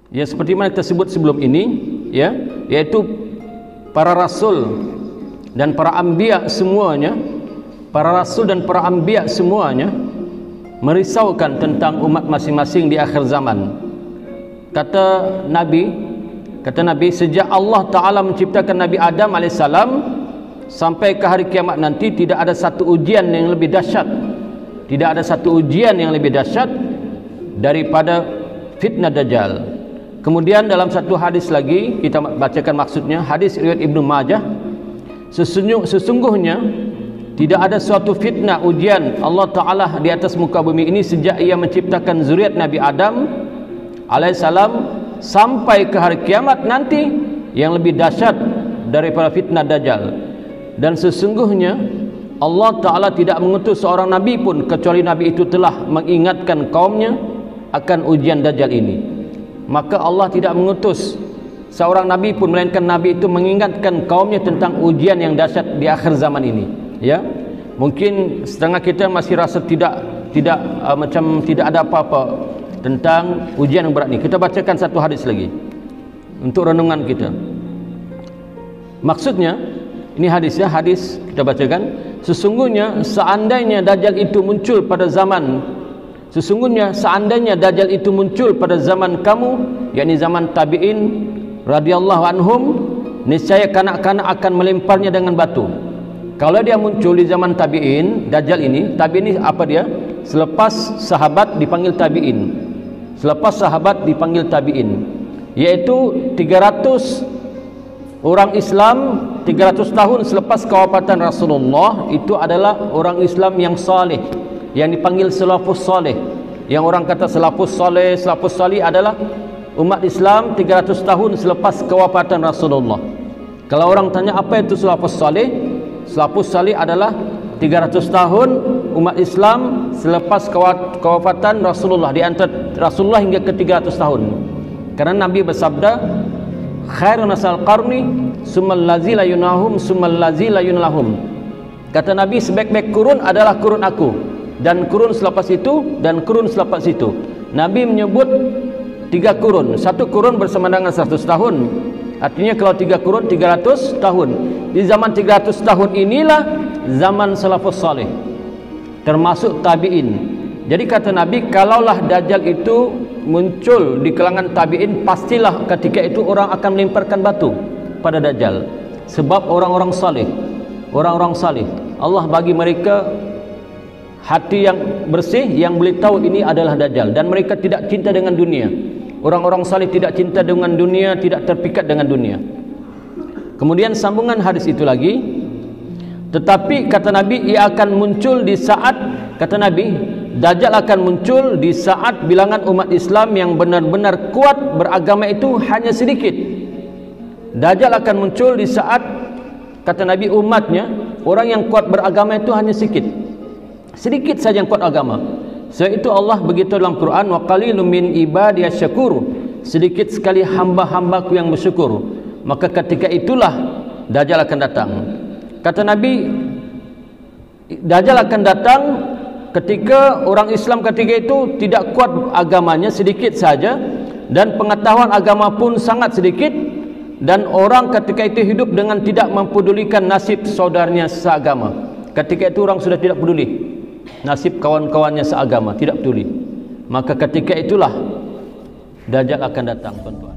Ya, seperti mana kita sebut sebelum ini, ya, yaitu para rasul dan para anbiya semuanya, para rasul dan para anbiya semuanya merisaukan tentang umat masing-masing di akhir zaman. Kata Nabi, sejak Allah Ta'ala menciptakan Nabi Adam AS sampai ke hari kiamat nanti, tidak ada satu ujian yang lebih dahsyat, tidak ada satu ujian yang lebih dahsyat daripada fitnah Dajjal. Kemudian dalam satu hadis lagi, kita bacakan maksudnya, hadis riwayat Ibnu Majah, sesungguhnya tidak ada suatu fitnah ujian Allah Ta'ala di atas muka bumi ini sejak ia menciptakan zuriat Nabi Adam alaihissalam sampai ke hari kiamat nanti yang lebih dahsyat daripada fitnah Dajjal. Dan sesungguhnya Allah Ta'ala tidak mengutus seorang Nabi pun kecuali Nabi itu telah mengingatkan kaumnya akan ujian Dajjal ini. Maka Allah tidak mengutus seorang Nabi pun melainkan Nabi itu mengingatkan kaumnya tentang ujian yang dahsyat di akhir zaman ini. Ya, mungkin setengah kita masih rasa macam tidak ada apa-apa tentang ujian yang berat ini. Kita bacakan satu hadis lagi untuk renungan kita. Maksudnya, ini hadisnya, hadis kita bacakan. Sesungguhnya seandainya Dajjal itu muncul pada zaman kamu, yakni zaman tabi'in radhiyallahu anhum, niscaya kanak-kanak akan melemparnya dengan batu. Kalau dia muncul di zaman tabi'in, Dajjal ini, tabi'in ini apa dia? Selepas sahabat dipanggil tabi'in. Yaitu 300 orang Islam 300 tahun selepas kewafatan Rasulullah, itu adalah orang Islam yang saleh, yang dipanggil salafus saleh. Yang orang kata salafus saleh adalah umat Islam 300 tahun selepas kewafatan Rasulullah. Kalau orang tanya apa itu salafus saleh, salafus saleh adalah 300 tahun umat Islam selepas kewafatan Rasulullah, di antara Rasulullah hingga ke 300 tahun. Karena Nabi bersabda, khairun nasal qarni summal ladzi la yunahum summal ladzi la yunlahum. Kata Nabi, sebaik-baik kurun adalah kurun aku, dan kurun selepas itu, dan kurun selepas itu. Nabi menyebut 3 kurun. Satu kurun bersama dengan 100 tahun. Artinya kalau 3 kurun 300 tahun. Di zaman 300 tahun inilah zaman salafus saleh, termasuk tabi'in. Jadi kata Nabi, kalaulah Dajjal itu muncul di kalangan tabi'in, pastilah ketika itu orang akan melemparkan batu pada Dajjal. Sebab orang-orang saleh, Allah bagi mereka hati yang bersih, yang boleh tahu ini adalah Dajjal, dan mereka tidak cinta dengan dunia. Orang-orang saleh tidak cinta dengan dunia, tidak terpikat dengan dunia. Kemudian sambungan hadis itu lagi, tetapi kata Nabi, ia akan muncul di saat, kata Nabi, Dajjal akan muncul di saat bilangan umat Islam yang benar-benar kuat beragama itu hanya sedikit. Dajjal akan muncul di saat, kata Nabi, umatnya, orang yang kuat beragama itu hanya sedikit saja yang kuat agama. Sebab itu Allah begitu dalam Quran, wa qalilum min ibadiyas syakur, sedikit sekali hamba-hambaku yang bersyukur. Maka ketika itulah Dajjal akan datang. Kata Nabi, Dajjal akan datang ketika orang Islam ketika itu tidak kuat agamanya, sedikit saja, dan pengetahuan agama pun sangat sedikit, dan orang ketika itu hidup dengan tidak mempedulikan nasib saudaranya seagama. Ketika itu orang sudah tidak peduli nasib kawan-kawannya seagama, tidak peduli. Maka ketika itulah Dajjal akan datang, tuan-tuan.